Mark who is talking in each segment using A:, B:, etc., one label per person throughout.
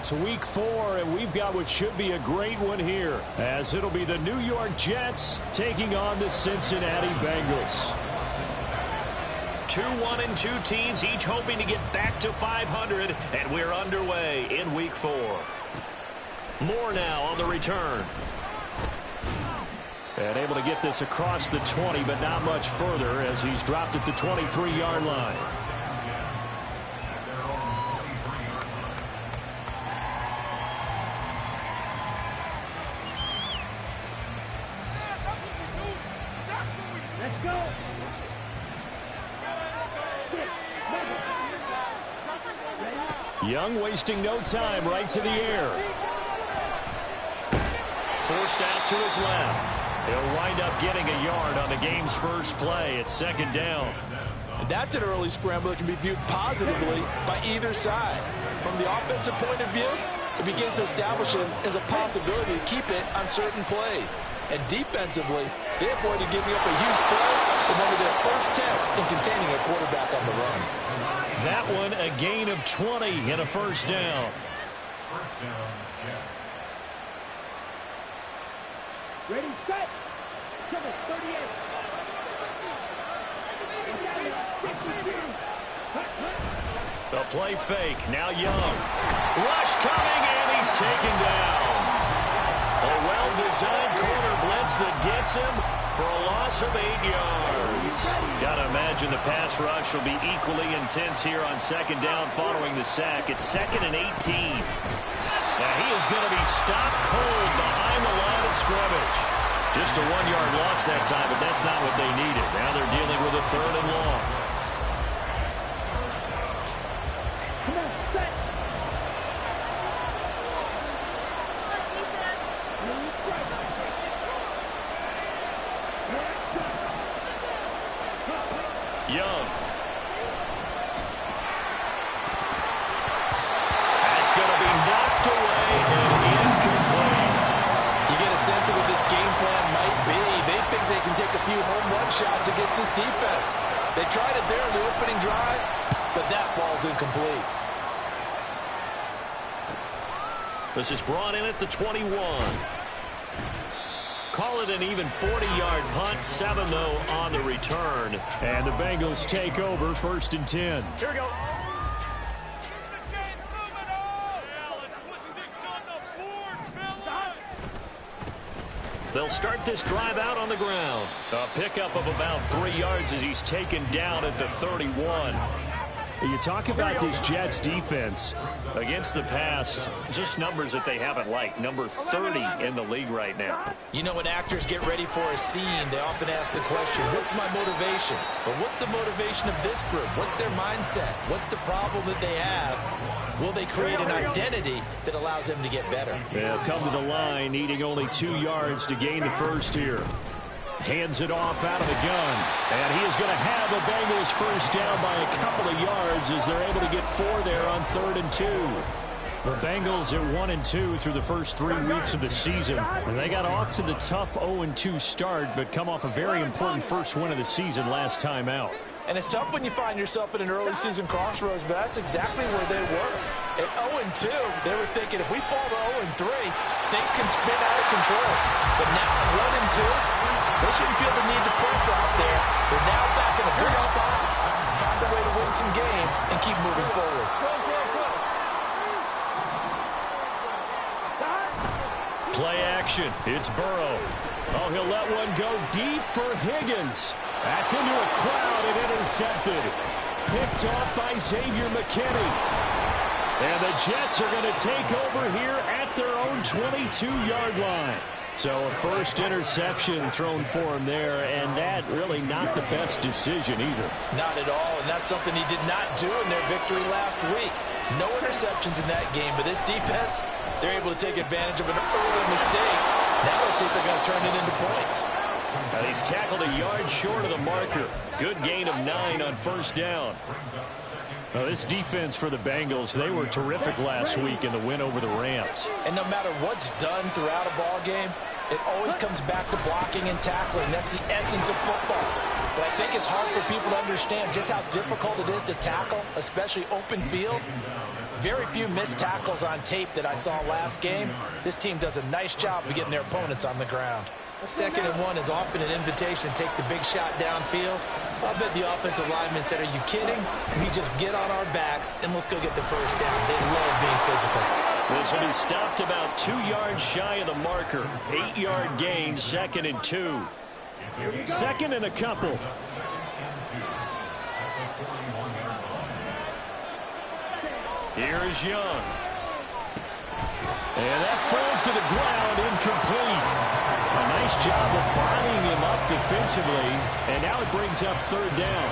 A: it's week 4, and we've got what should be a great one here, as it'll be the New York Jets taking on the Cincinnati Bengals.
B: 2-1-2 teams, each hoping to get back to 500, and we're underway in week 4. More now on the return.
A: And able to get this across the 20, but not much further as he's dropped at the 23-yard line.
C: Let's go.
A: Young wasting no time, right to the air.
B: Forced out to his left.
A: He'll wind up getting a yard on the game's first play at 2nd down.
D: And that's an early scramble that can be viewed positively by either side. From the offensive point of view, it begins to establish it as a possibility to keep it on certain plays. And defensively, they avoided giving up a huge play in one of their first tests in containing a quarterback on the run.
A: That one a gain of 20 and a first down.
C: First down, Jets. Ready, set. Cover 38.
A: The play fake, now Young. Rush coming, and he's taken down. A well-designed corner blitz that gets him for a loss of 8 yards. Got to imagine the pass rush will be equally intense here on 2nd down following the sack. It's 2nd and 18. Now he is going to be stopped cold behind the line of scrimmage. Just a 1-yard loss that time, but that's not what they needed. Now they're dealing with a 3rd and long.
C: Come on, set.
A: Young. That's going to be knocked away and incomplete.
D: You get a sense of what this game plan might be. They think they can take a few home run shots against this defense. They tried it there in the opening drive, but that ball's incomplete.
A: This is brought in at the 21. Call it an even 40-yard punt, 7 though on the return. And the Bengals take over 1st and 10.
B: Here we go.
A: They'll start this drive out on the ground. A pickup of about 3 yards as he's taken down at the 31. You talk about this Jets defense against the pass, just numbers that they haven't liked. Number 30 in the league right now.
D: You know, when actors get ready for a scene, they often ask the question, what's my motivation? But what's the motivation of this group? What's their mindset? What's the problem that they have? Will they create an identity that allows them to get better?
A: They'll come to the line, needing only 2 yards to gain the first here. Hands it off out of the gun. And he is going to have the Bengals first down by a couple of yards as they're able to get 4 there on 3rd and 2. The Bengals at 1-2 through the first 3 weeks of the season. And they got off to the tough 0-2 start, but come off a very important first win of the season last time out.
D: And it's tough when you find yourself in an early season crossroads, but that's exactly where they were. At 0-2, they were thinking if we fall to 0-3, things can spin out of control. But now at 1-2, they shouldn't feel the need to press out there. They're now back in a good spot, find a way to win some games, and keep moving forward.
A: Play action. It's Burrow. Oh, he'll let one go deep for Higgins. That's into a crowd and intercepted. Picked off by Xavier McKinney. And the Jets are going to take over here at their own 22-yard line. So a first interception thrown for him there, and that really not the best decision either.
D: Not at all, and that's something he did not do in their victory last week. No interceptions in that game, but this defense, they're able to take advantage of an early mistake. Now let's see if they're going to turn it into points.
A: And he's tackled a yard short of the marker. Good gain of 9 on first down. Now, this defense for the Bengals, they were terrific last week in the win over the Rams.
D: And no matter what's done throughout a ball game, it always comes back to blocking and tackling. That's the essence of football. But I think it's hard for people to understand just how difficult it is to tackle, especially open field. Very few missed tackles on tape that I saw last game. This team does a nice job of getting their opponents on the ground. 2nd and 1 is often an invitation to take the big shot downfield. I bet the offensive lineman said, are you kidding? We just get on our backs and let's go get the first down. They love being physical.
B: This will be stopped about 2 yards shy of the marker. 8-yard gain, 2nd and 2. 2nd and a couple. Here's Young. And that falls to the ground, incomplete. A nice job of bodying him up defensively, and now it brings up 3rd down.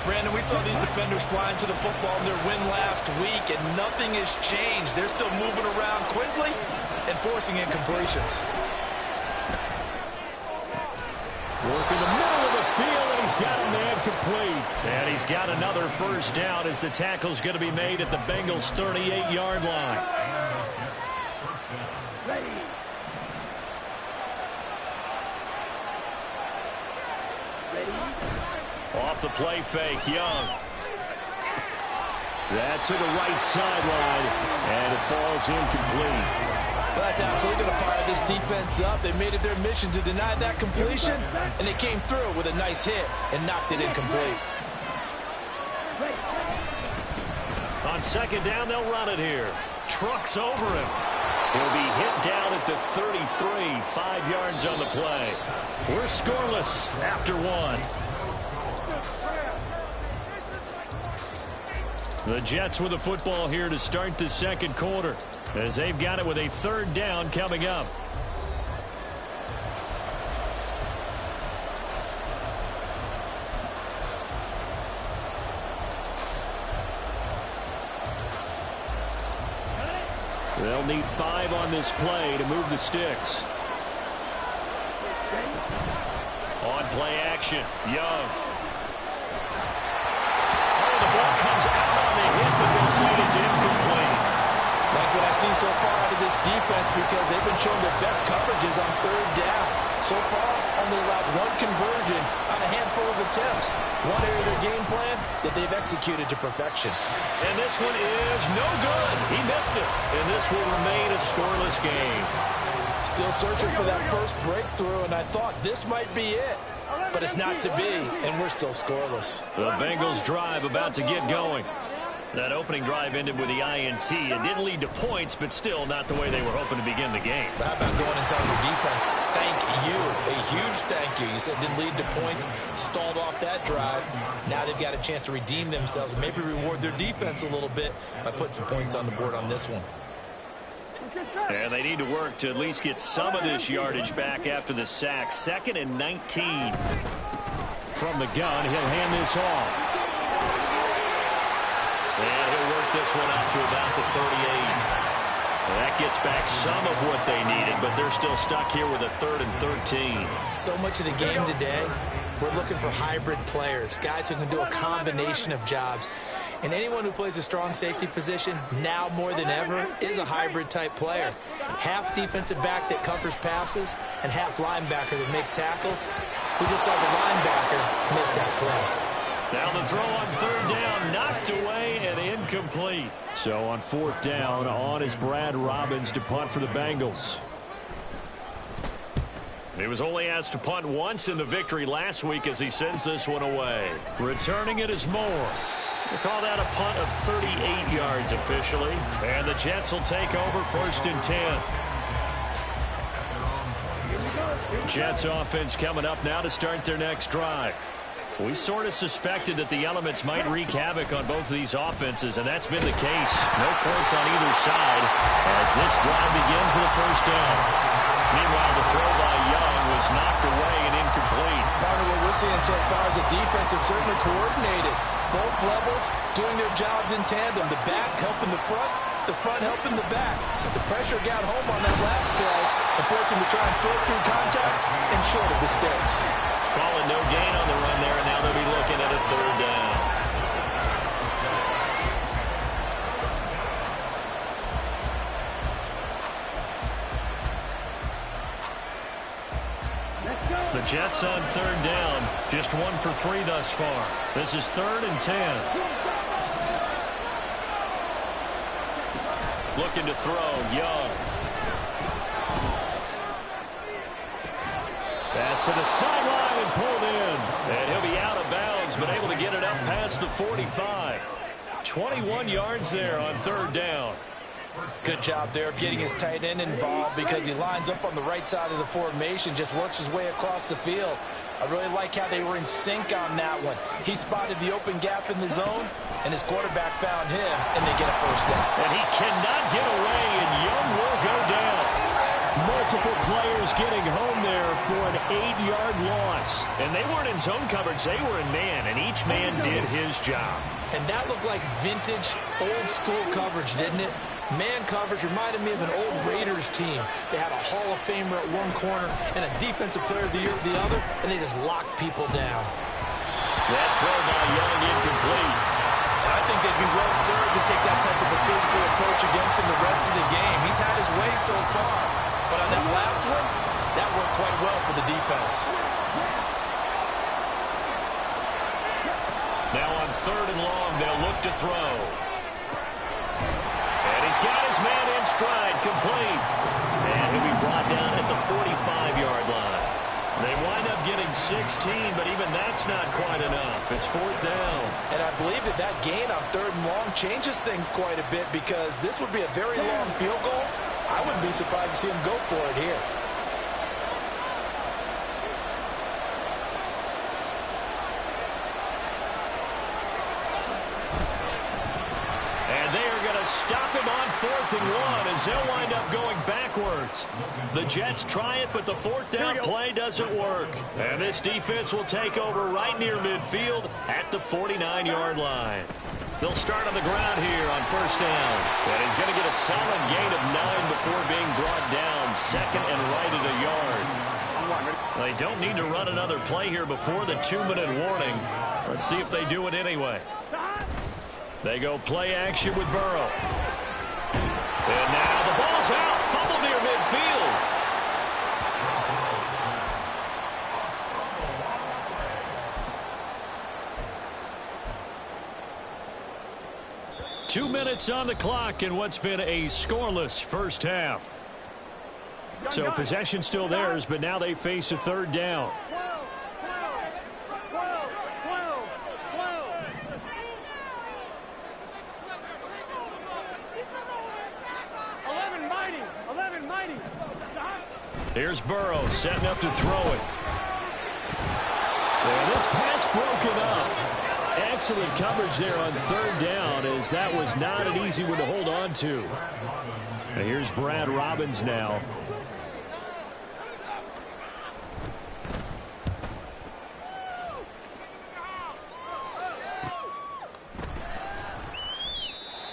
D: Brandon, we saw these defenders flying to the football in their win last week, and nothing has changed. They're still moving around quickly and forcing incompletions.
B: Working the middle of the field, and he's got a man complete. And he's got another first down as the tackle's going to be made at the Bengals' 38-yard line. Off the play fake, Young. That's to the right sideline, and it falls incomplete.
D: Well, that's absolutely going to fire this defense up. They made it their mission to deny that completion, and they came through with a nice hit and knocked it incomplete.
B: On 2nd down, they'll run it here. Trucks over him. He'll be hit down at the 33, 5 yards on the play. We're scoreless after 1. The Jets with the football here to start the 2nd quarter, as they've got it with a 3rd down coming up. They'll need 5 on this play to move the sticks. On play action, Young. Oh, the ball comes out on the hit, but they'll say it's incomplete.
D: Like what I see so far out of this defense, because they've been showing their best coverages on 3rd down. So far, only allowed 1 conversion on a handful of attempts. One area of their game plan that they've executed to perfection.
B: And this one is no good. He missed it. And this will remain a scoreless game.
D: Still searching for that first breakthrough, and I thought this might be it. But it's not to be, and we're still scoreless.
B: The Bengals drive about to get going. That opening drive ended with the INT. It didn't lead to points, but still not the way they were hoping to begin the game.
D: But how about going and telling your defense, thank you, a huge thank you. You said it didn't lead to points, stalled off that drive. Now they've got a chance to redeem themselves and maybe reward their defense a little bit by putting some points on the board on this one.
B: And they need to work to at least get some of this yardage back after the sack. 2nd and 19. From the gun, he'll hand this off. And he'll work this one out to about the 38. That gets back some of what they needed, but they're still stuck here with a 3rd and 13.
D: So much of the game today, we're looking for hybrid players, guys who can do a combination of jobs. And anyone who plays a strong safety position, now more than ever, is a hybrid-type player. Half defensive back that covers passes and half linebacker that makes tackles. We just saw the linebacker make that play.
B: Now the throw on 3rd down, knocked away and incomplete. So on 4th down, on is Brad Robbins to punt for the Bengals. He was only asked to punt once in the victory last week as he sends this one away. Returning it is Moore. We'll call that a punt of 38 yards officially. And the Jets will take over 1st and 10. Jets offense coming up now to start their next drive. We sort of suspected that the elements might wreak havoc on both of these offenses, and that's been the case. No points on either side as this drive begins with a 1st down. Meanwhile, the throw by Young was knocked away and incomplete.
D: Part of what we're seeing so far is the defense is certainly coordinated. Both levels doing their jobs in tandem. The back helping the front helping the back. The pressure got home on that last play and forced him to try and throw through contact and short of the sticks.
B: Calling no gain on the run there, and now they'll be looking at a 3rd down. The Jets on 3rd down, just 1 for 3 thus far. This is 3rd and 10. Looking to throw. Young. Pass to the sideline and pulled in. And he'll be out of bounds, but able to get it up past the 45. 21 yards there on third down.
D: Good job there of getting his tight end involved because he lines up on the right side of the formation, just works his way across the field. I really like how they were in sync on that one. He spotted the open gap in the zone, and his quarterback found him, and they get a first down.
B: And he cannot get away, and Young will go down. Multiple players getting home there for an 8-yard loss. And they weren't in zone coverage. They were in man, and each man did his job.
D: And that looked like vintage, old-school coverage, didn't it? Man coverage reminded me of an old Raiders team. They had a Hall of Famer at one corner and a Defensive Player of the Year at the other, and they just locked people down.
B: That throw by Young incomplete.
D: I think they'd be well served to take that type of a physical approach against him the rest of the game. He's had his way so far. But on that last one, that worked quite well for the defense.
B: Now on third and long, they'll look to throw. And he's got his man in stride, complete. And he'll be brought down at the 45-yard line. They wind up getting 16, but even that's not quite enough. It's fourth down.
D: And I believe that gain on third and long changes things quite a bit because this would be a very long field goal. I wouldn't be surprised to see him go for it here.
B: And they are going to stop him on fourth and one as they'll wind up going backwards. The Jets try it, but the fourth down play doesn't work. And this defense will take over right near midfield at the 49-yard line. They'll start on the ground here on first down. And he's going to get a solid gain of 9 before being brought down. Second and right at a yard. They don't need to run another play here before the 2-minute warning. Let's see if they do it anyway. They go play action with Burrow. And now the ball's out. Fumble near midfield. Two minutes on the clock in what's been a scoreless first half. So possession still theirs, but now they face a third down. 11 mighty. Here's Burrow setting up to throw it. And this pass broken up. Excellent coverage there on third down, as that was not an easy one to hold on to. And here's Brad Robbins now.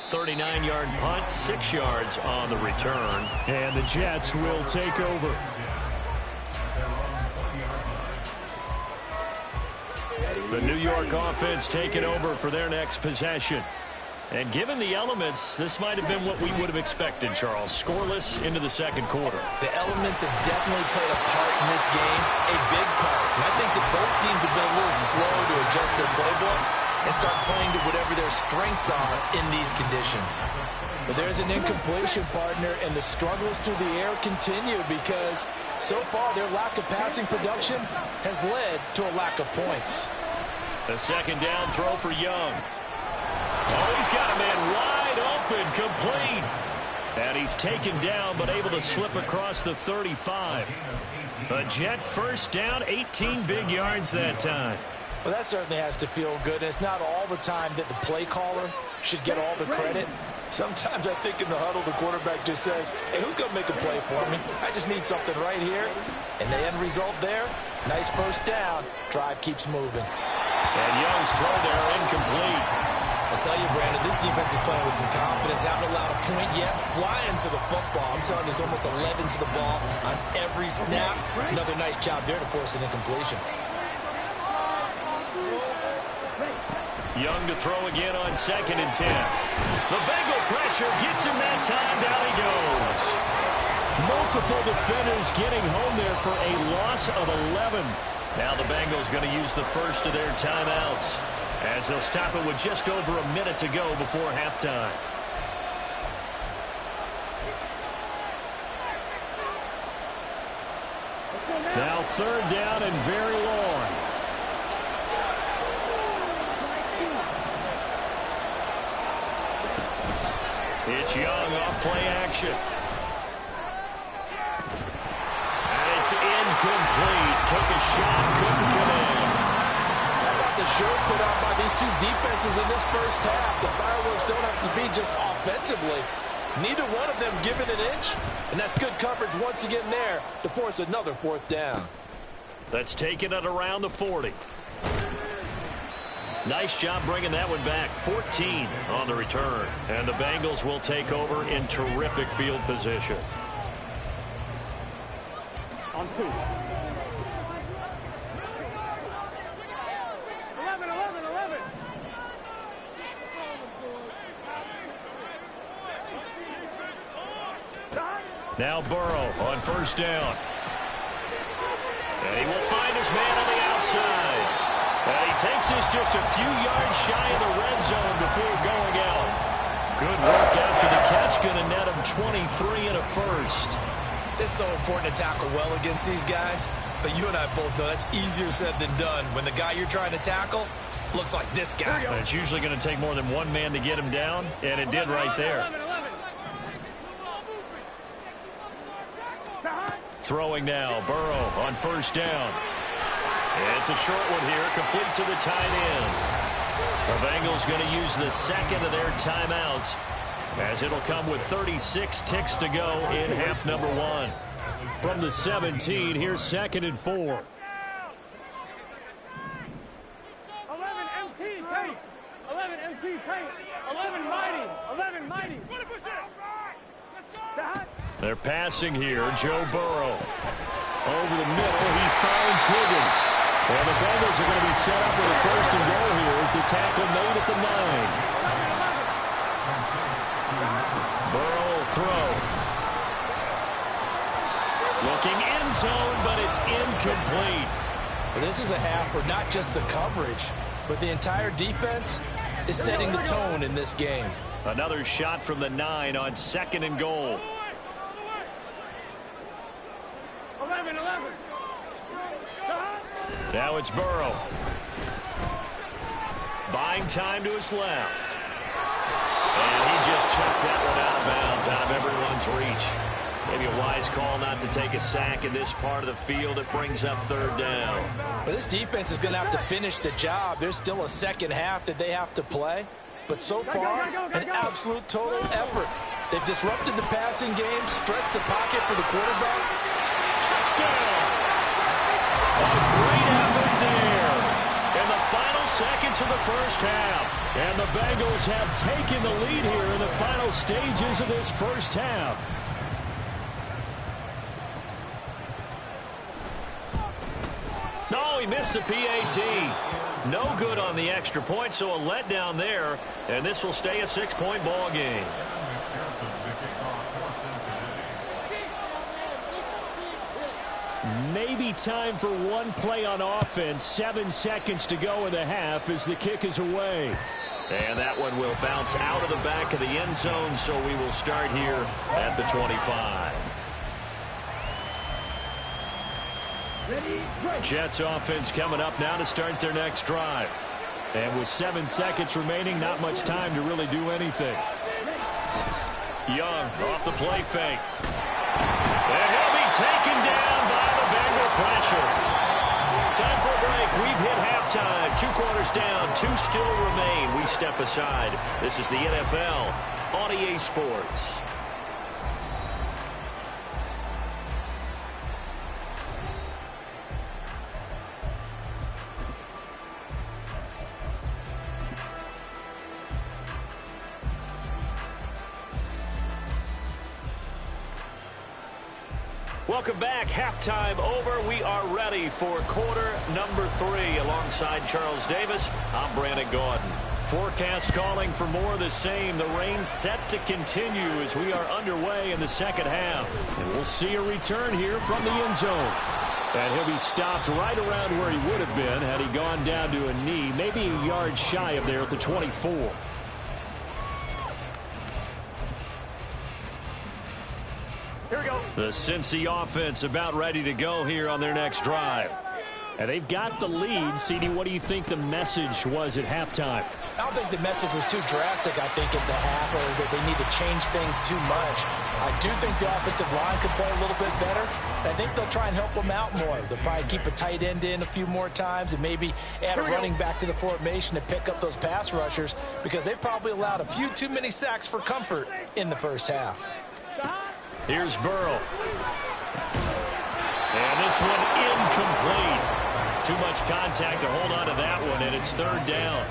B: .39-yard punt, 6 yards on the return. And the Jets will take over. The New York offense taking over for their next possession. And given the elements, this might have been what we would have expected, Charles. Scoreless into the second quarter.
D: The elements have definitely played a part in this game, a big part. And I think that both teams have been a little slow to adjust their playbook and start playing to whatever their strengths are in these conditions. But there's an incompletion, partner, and the struggles through the air continue because so far their lack of passing production has led to a lack of points.
B: A second down throw for Young. Oh, he's got a man wide open, complete. And he's taken down, but able to slip across the 35. A Jet first down, 18 big yards that time.
D: Well, that certainly has to feel good. And it's not all the time that the play caller should get all the credit. Sometimes I think in the huddle, the quarterback just says, hey, who's going to make a play for me? I just need something right here. And the end result there, nice first down. Drive keeps moving.
B: And Young's throw there incomplete.
D: I'll tell you, Brandon, this defense is playing with some confidence. Haven't allowed a point yet. Flying to the football. I'm telling you, there's almost 11 to the ball on every snap. Another nice job there to force an incompletion.
B: Young to throw again on 2nd and 10. The Bengal pressure gets him that time. Down he goes. Multiple defenders getting home there for a loss of 11. Now the Bengals going to use the first of their timeouts as they'll stop it with just over a minute to go before halftime. Now third down and very long. It's Young off play action. And it's incomplete. Took a shot, couldn't connect.
D: How about the show put on by these two defenses in this first half? The fireworks don't have to be just offensively. Neither one of them given an inch. And that's good coverage once again there to force another fourth down.
B: That's taken it around the 40. Nice job bringing that one back. 14 on the return. And the Bengals will take over in terrific field position.
C: On 2. 11, 11, 11.
B: Now Burrow on first down. And he will find his man on the outside. And he takes this just a few yards shy of the red zone before going out. Good work after the catch. Going to net him 23 and a first.
D: It's so important to tackle well against these guys. But you and I both know that's easier said than done. When the guy you're trying to tackle looks like this guy.
B: And it's usually going to take more than one man to get him down. And it did right there. Throwing now. Burrow on first down. It's a short one here, complete to the tight end. The Bengals going to use the second of their timeouts as it'll come with 36 ticks to go in half number 1. From the 17, here's 2nd and 4.
C: 11 MT tight. 11 MT tight. 11 mighty. 11 mighty.
B: They're passing here. Joe Burrow. Over the middle, he finds Higgins. Well, the Bengals are going to be set up with a first and goal here as the tackle made at the 9. Burrow will throw. Looking end zone, but it's incomplete.
D: Well, this is a half where not just the coverage, but the entire defense is setting the tone in this game.
B: Another shot from the 9 on 2nd and goal.
C: 11, 11.
B: Now it's Burrow. Buying time to his left. And he just chucked that one out of bounds, out of everyone's reach. Maybe a wise call not to take a sack in this part of the field. It brings up third down.
D: Well, this defense is going to have to finish the job. There's still a second half that they have to play. But so far, an absolute total effort. They've disrupted the passing game, stressed the pocket for the quarterback.
B: Touchdown! A great effort there in the final seconds of the first half. And the Bengals have taken the lead here in the final stages of this first half. No, he missed the PAT. No good on the extra point, so a letdown there. And this will stay a 6-point ball game. Maybe time for one play on offense. 7 seconds to go in the half as the kick is away. And that one will bounce out of the back of the end zone, so we will start here at the 25. Jets offense coming up now to start their next drive. And with 7 seconds remaining, not much time to really do anything. Young off the play fake. And he'll be taken down by the Bengal pressure. Time for a break. We've hit halftime. 2 quarters down. 2 still remain. We step aside. This is the NFL on EA Sports. Welcome back. Halftime over. We are ready for quarter number 3. Alongside Charles Davis, I'm Brandon Gaudin. Forecast calling for more of the same. The rain set to continue as we are underway in the second half. And we'll see a return here from the end zone. And he'll be stopped right around where he would have been had he gone down to a knee, maybe a yard shy of there at the 24.
C: Here we go.
B: The Cincy offense about ready to go here on their next drive. And they've got the lead. CD, what do you think the message was at halftime?
D: I don't think the message was too drastic, I think, at the half, or that they need to change things too much. I do think the offensive line could play a little bit better. I think they'll try and help them out more. They'll probably keep a tight end in a few more times and maybe add a running back to the formation to pick up those pass rushers, because they probably allowed a few too many sacks for comfort in the first half.
B: Here's Burrow. And this one incomplete. Too much contact to hold on to that one, and it's third down.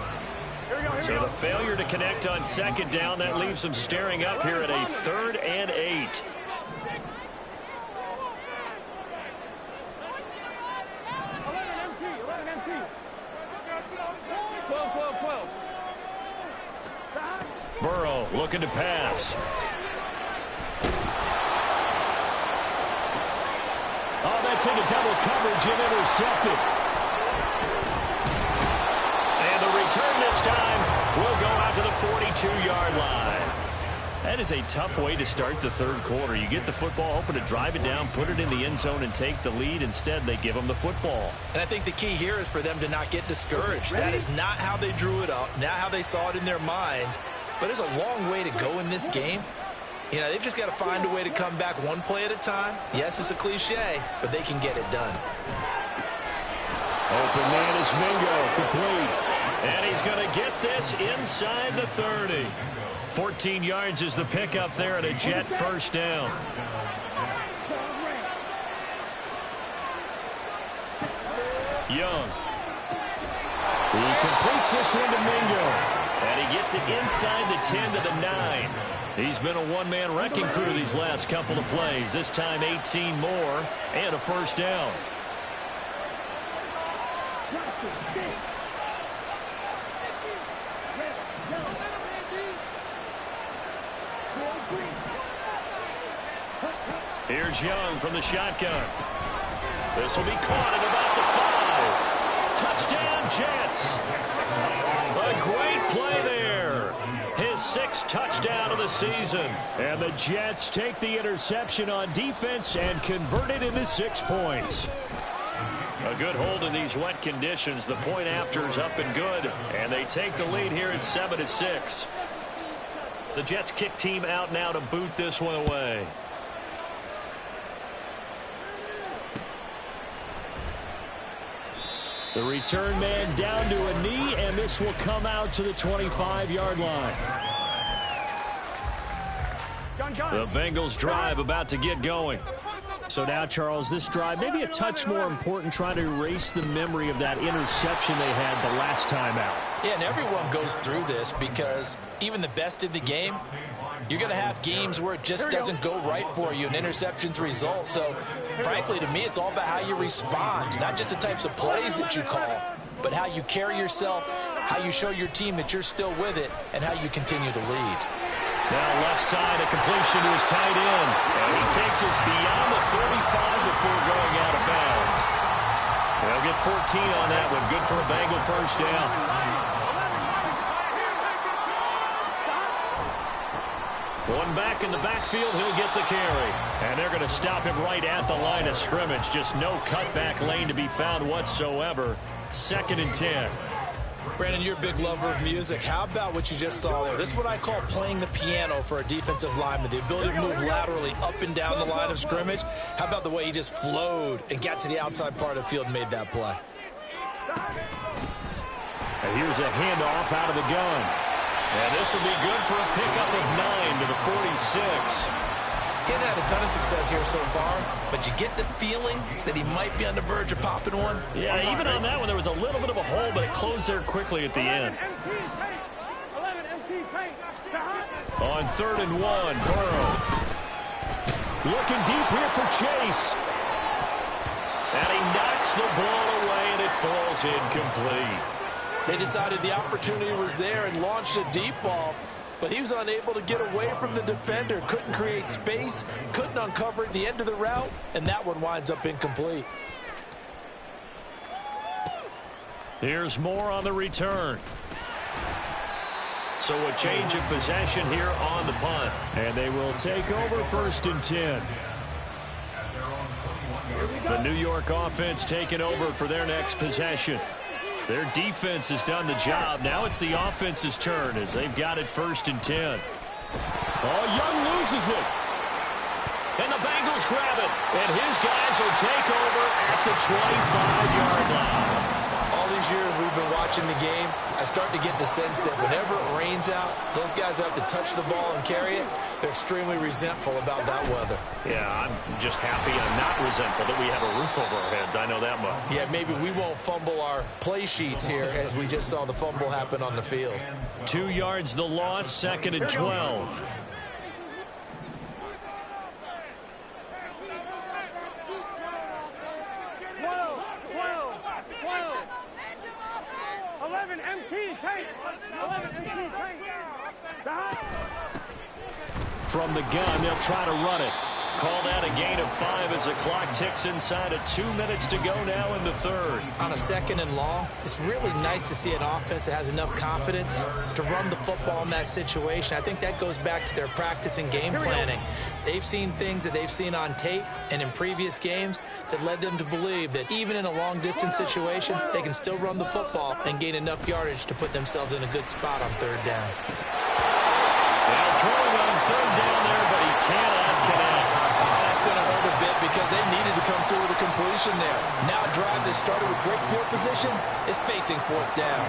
B: So the failure to connect on second down, that leaves them staring up here at a 3rd and 8. Burrow looking to pass. Oh, that's into double coverage and intercepted. And the return this time will go out to the 42-yard line. That is a tough way to start the third quarter. You get the football, hoping to drive it down, put it in the end zone, and take the lead. Instead, they give them the football.
D: And I think the key here is for them to not get discouraged. That is not how they drew it up, not how they saw it in their mind. But there's a long way to go in this game. You know, they've just got to find a way to come back one play at a time. Yes, it's a cliche, but they can get it done.
B: Open man is Mingo, complete. And he's going to get this inside the 30. 14 yards is the pickup there at a Jet first down. Young. He completes this one to Mingo. And he gets it inside the 10 to the 9. He's been a one-man wrecking crew these last couple of plays. This time 18 more and a first down. Here's Young from the shotgun. This will be caught at about the 5. Touchdown, Jets. A great play there. His 6th touchdown of the season. And the Jets take the interception on defense and convert it into 6 points. A good hold in these wet conditions. The point after is up and good. And they take the lead here at 7-6. The Jets kick team out now to boot this one away. The return man down to a knee, and this will come out to the 25-yard line. The Bengals drive about to get going. So now, Charles, this drive maybe a touch more important, trying to erase the memory of that interception they had the last time out.
D: Yeah, and everyone goes through this, because even the best in the game, you're going to have games where it just doesn't go right for you, and interceptions result. So, frankly, to me, it's all about how you respond, not just the types of plays that you call, but how you carry yourself, how you show your team that you're still with it, and how you continue to lead.
B: Now left side, a completion to his tight end. And he takes us beyond the 35 before going out of bounds. They'll get 14 on that one. Good for a Bengal first down. One back in the backfield, he'll get the carry. And they're going to stop him right at the line of scrimmage. Just no cutback lane to be found whatsoever. 2nd and 10.
D: Brandon, you're a big lover of music. How about what you just saw there? This is what I call playing the piano for a defensive lineman. The ability to move laterally up and down the line of scrimmage. How about the way he just flowed and got to the outside part of the field and made that play?
B: And here's a handoff out of the gun. And this will be good for a pickup of 9 to the 46.
D: He hasn't had a ton of success here so far, but you get the feeling that he might be on the verge of popping one.
B: Yeah, even on that one, there was a little bit of a hole, but it closed there quickly at the end. On 3rd and 1, Burrow. Looking deep here for Chase. And he knocks the ball away, and it falls incomplete.
E: They decided the opportunity was there and launched a deep ball, but he was unable to get away from the defender, couldn't create space, couldn't uncover at the end of the route, and that one winds up incomplete.
B: Here's more on the return. So a change of possession here on the punt. And they will take over 1st and 10. The New York offense taking over for their next possession. Their defense has done the job. Now it's the offense's turn as they've got it 1st and 10. Oh, Young loses it. And the Bengals grab it. And his guys will take over at the 25-yard line.
E: All these years we've been watching the game, I start to get the sense that whenever it rains out, those guys who have to touch the ball and carry it, they're extremely resentful about that weather.
B: Yeah, I'm just happy I'm not resentful that we have a roof over our heads. I know that much.
E: Yeah, maybe we won't fumble our play sheets here as we just saw the fumble happen on the field.
B: 2 yards the loss, 2nd and 12.
C: 11 MT, take. 11 MT, take.
B: From the gun, they'll try to run it. Call that a gain of 5 as the clock ticks inside of 2 minutes to go now in the 3rd.
E: On a 2nd and long, it's really nice to see an offense that has enough confidence to run the football in that situation. I think that goes back to their practice and game planning. They've seen things that they've seen on tape and in previous games that led them to believe that even in a long-distance situation, they can still run the football and gain enough yardage to put themselves in a good spot on 3rd down.
B: Now throwing on 3rd down there, but he cannot connect.
E: That's going to hurt a bit because they needed to come through with a completion there. Now a drive that started with great field position is facing 4th down.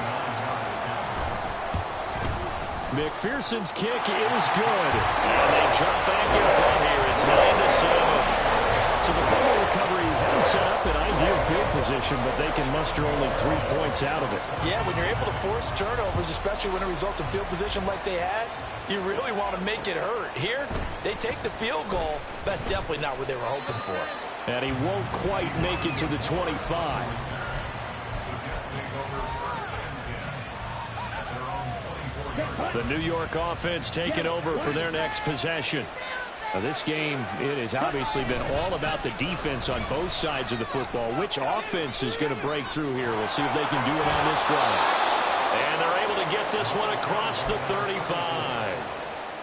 B: McPherson's kick is good. And they jump back in front here. It's 9-7. So the fumble recovery hasn't set up an ideal field position, but they can muster only 3 points out of it.
E: Yeah, when you're able to force turnovers, especially when it results in field position like they had, you really want to make it hurt. Here, they take the field goal. That's definitely not what they were hoping for.
B: And he won't quite make it to the 25. The New York offense taking over for their next possession. Now this game, it has obviously been all about the defense on both sides of the football. Which offense is going to break through here? We'll see if they can do it on this drive. And they're able to get this one across the 35.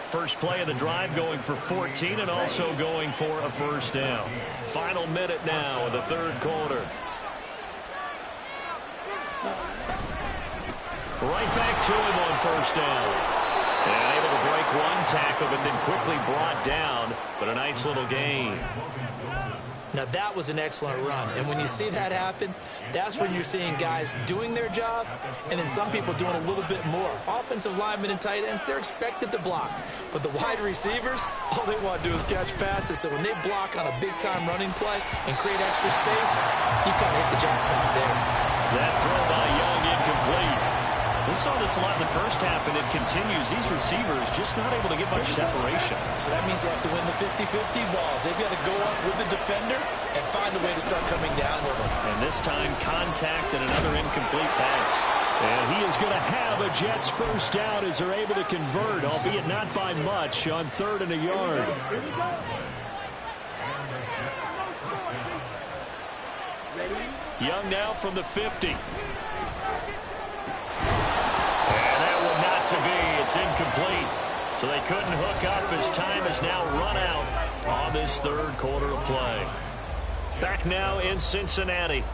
B: First play of the drive going for 14 and also going for a 1st down. Final minute now of the 3rd quarter. Right back to him on 1st down. And able to break one tackle, but then quickly brought down. But a nice little gain.
E: Now that was an excellent run. And when you see that happen, that's when you're seeing guys doing their job and then some people doing a little bit more. Offensive linemen and tight ends, they're expected to block. But the wide receivers, all they want to do is catch passes. So when they block on a big-time running play and create extra space, you've got to hit the jackpot there.
B: That throw by Young incomplete. We saw this a lot in the first half, and it continues. These receivers just not able to get much separation.
E: So that means they have to win the 50-50 balls. They've got to go up with the defender and find a way to start coming down with them.
B: And this time, contact and another incomplete pass. And he is going to have a Jets 1st down as they're able to convert, albeit not by much, on 3rd and a yard. Young now from the 50. To be, it's incomplete. So they couldn't hook up as time has now run out on this 3rd quarter of play. Back now in Cincinnati.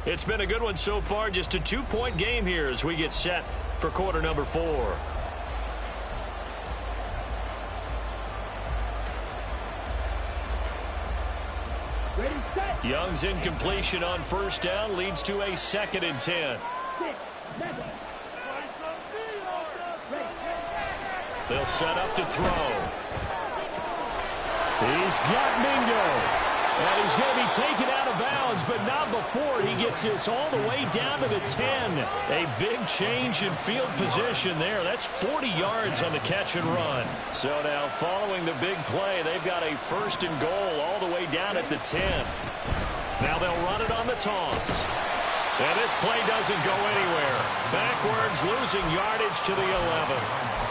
B: It's been a good one so far. Just a 2-point game here as we get set for quarter number 4. Young's incompletion on 1st down leads to a 2nd and 10. They'll set up to throw. He's got Mingo. And he's going to be taken out of bounds, but not before he gets this all the way down to the 10. A big change in field position there. That's 40 yards on the catch and run. So now following the big play, they've got a 1st and goal all the way down at the 10. Now they'll run it on the toss. And this play doesn't go anywhere. Backwards, losing yardage to the 11.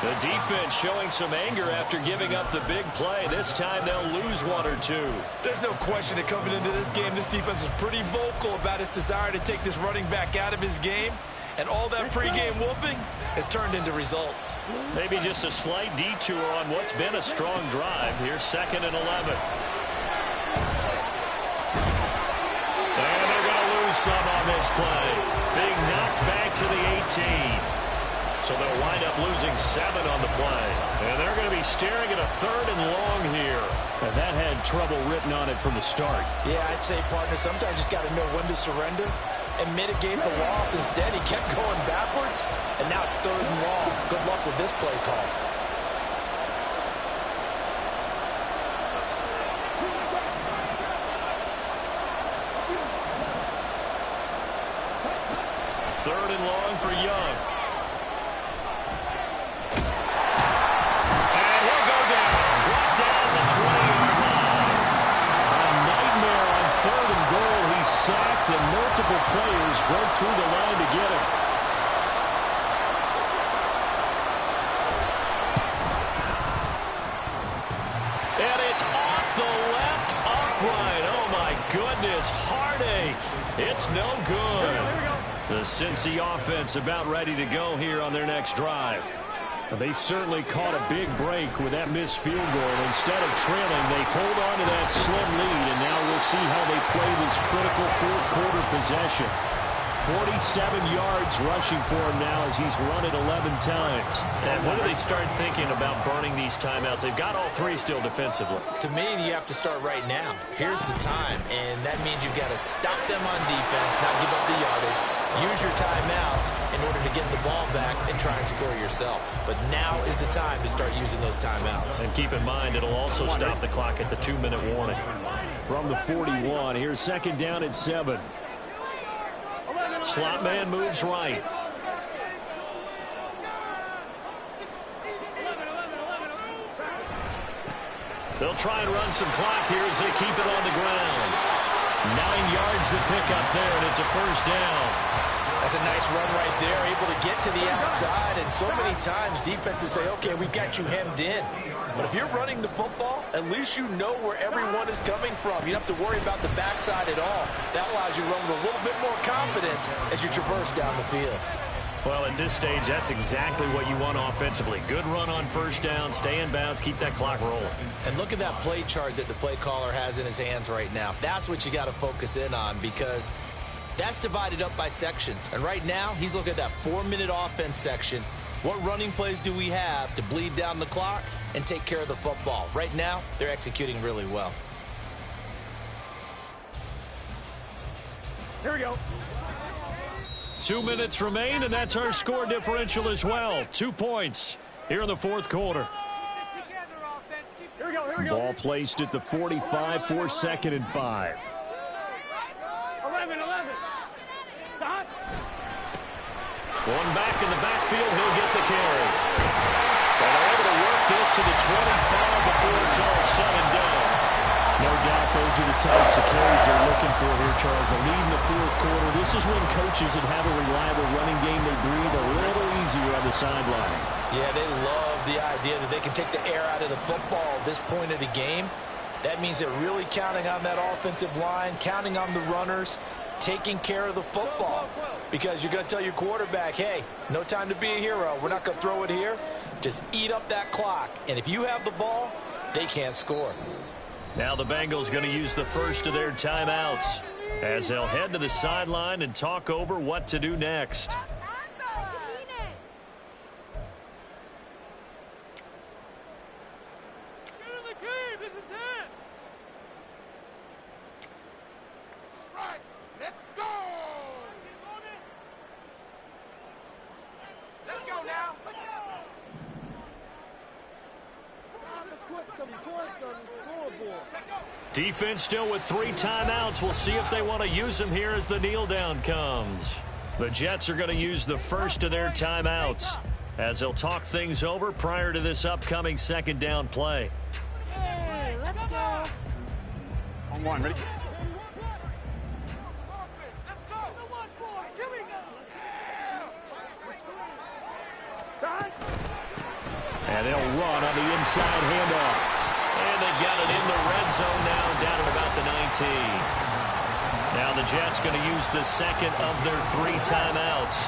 B: The defense showing some anger after giving up the big play. This time they'll lose 1 or 2.
E: There's no question that coming into this game, this defense is pretty vocal about its desire to take this running back out of his game. And all that pregame whooping,
D: has turned into results.
B: Maybe just a slight detour on what's been a strong drive. Here's 2nd and 11. And they're going to lose some on this play. Being knocked back to the 18. So they'll wind up losing 7 on the play. And they're going to be staring at a 3rd and long here.
F: And that had trouble written on it from the start.
E: Yeah, I'd say, partner, sometimes you just got to know when to surrender and mitigate the loss. Instead, he kept going backwards, and now it's 3rd and long. Good luck with this play call.
B: Third and long for Young. And he'll go down. Brought down the 20-yard line. A nightmare on 3rd and goal. He's sacked, and multiple players broke through the line to get him. And it's off the left upright. Oh, my goodness. Heartache. It's no good. The Cincy offense about ready to go here on their next drive.
F: They certainly caught a big break with that missed field goal. Instead of trailing, they hold on to that slim lead, and now we'll see how they play this critical fourth-quarter possession. 47 yards rushing for him now as he's run it 11 times.
B: And when do they start thinking about burning these timeouts? They've got all 3 still defensively.
D: To me, you have to start right now. Here's the time, and that means you've got to stop them on defense, not give up the yardage, use your timeouts in order to get the ball back and try and score yourself. But now is the time to start using those timeouts.
B: And keep in mind, it'll also stop the clock at the 2-minute warning.
F: From the 41, here's 2nd down and 7.
B: Slot man moves right. They'll try and run some clock here as they keep it on the ground. 9 yards to pick up there, and it's a 1st down.
E: That's a nice run right there, able to get to the outside. And so many times defenses say, okay, we've got you hemmed in. But if you're running the football, at least you know where everyone is coming from. You don't have to worry about the backside at all. That allows you to run with a little bit more confidence as you traverse down the field.
B: Well, at this stage, that's exactly what you want offensively. Good run on 1st down, stay in bounds, keep that clock rolling.
D: And look at that play chart that the play caller has in his hands right now. That's what you got to focus in on, because that's divided up by sections. And right now, he's looking at that 4-minute offense section. What running plays do we have to bleed down the clock and take care of the football? Right now, they're executing really well.
C: Here we go.
B: 2 minutes remain, and that's our score differential as well. 2 points here in the 4th quarter.
C: Here we go, here we go.
F: Ball placed at the 45 for 2nd and 5.
C: 11. Stop.
B: One back in the backfield, he'll get the carry. And they're able to work this to the 25 before it's all said and done.
F: No doubt those are the types of carries they're looking for here, Charles. A lead in the 4th quarter. This is when coaches that have a reliable running game, they breathe a little easier on the sideline.
E: Yeah, they love the idea that they can take the air out of the football at this point of the game. That means they're really counting on that offensive line, counting on the runners, taking care of the football. Because you're going to tell your quarterback, hey, no time to be a hero. We're not going to throw it here. Just eat up that clock. And if you have the ball, they can't score.
B: Now the Bengals going to use the first of their timeouts as they'll head to the sideline and talk over what to do next. Defense still with 3 timeouts. We'll see if they want to use them here as the kneel down comes. The Jets are going to use the first of their timeouts as they'll talk things over prior to this upcoming 2nd down play.
C: Hey, let's go. On 1, ready?
F: And they'll run on the inside handoff.
B: And they've got it in the red zone now, down at about the 19. Now the Jets going to use the second of their 3 timeouts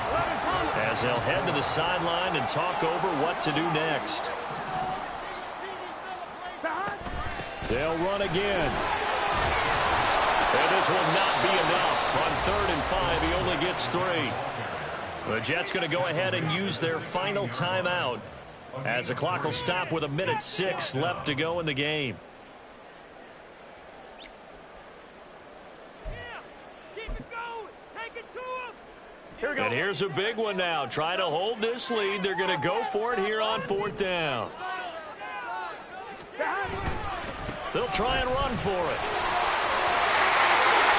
B: as they'll head to the sideline and talk over what to do next.
F: They'll run again.
B: And this will not be enough. On 3rd and 5, he only gets 3. The Jets going to go ahead and use their final timeout as the clock will stop with 1:06 left to go in the game. And here's a big one now. Try to hold this lead. They're going to go for it here on 4th down. They'll try and run for it.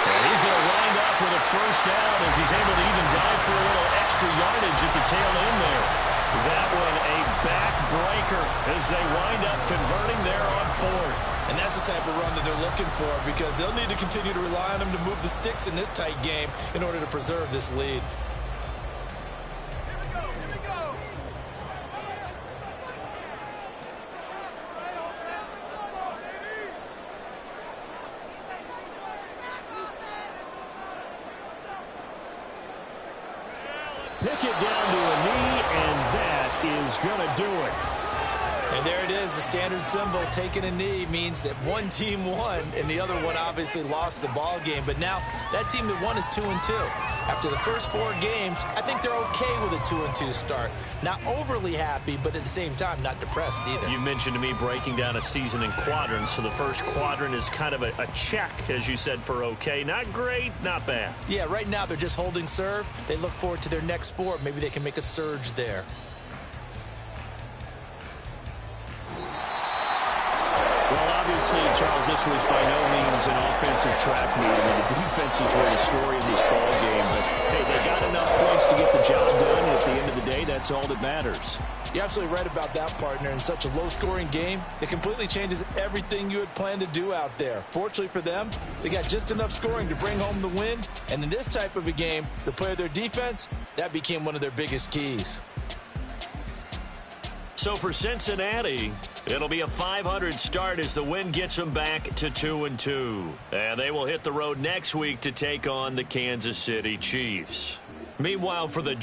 B: And he's going to wind up with a first down as he's able to even dive for a little extra yardage at the tail end there. That one a backbreaker as they wind up converting there on 4th.
D: And that's the type of run that they're looking for because they'll need to continue to rely on them to move the sticks in this tight game in order to preserve this lead.
F: Pick it down to a knee, and that is going to do it.
D: And there it is, the standard symbol. Taking a knee means that one team won, and the other one obviously lost the ball game. But now that team that won is 2-2. After the first 4 games, I think they're okay with a 2-2 start. Not overly happy, but at the same time, not depressed either.
B: You mentioned to me breaking down a season in quadrants. So the first quadrant is kind of a check, as you said, for okay. Not great, not bad.
D: Yeah, right now they're just holding serve. They look forward to their next 4. Maybe they can make a surge there.
F: Well, obviously, Charles, this was by no means an offensive track meet. I mean, the defenses were the story of this ball game. But, hey, they got enough points to get the job done. And at the end of the day, that's all that matters.
D: You're absolutely right about that, partner. In such a low-scoring game, it completely changes everything you had planned to do out there. Fortunately for them, they got just enough scoring to bring home the win. And in this type of a game, the play of their defense, that became one of their biggest keys.
B: So for Cincinnati, it'll be a .500 start as the win gets them back to 2-2. And they will hit the road next week to take on the Kansas City Chiefs. Meanwhile, for the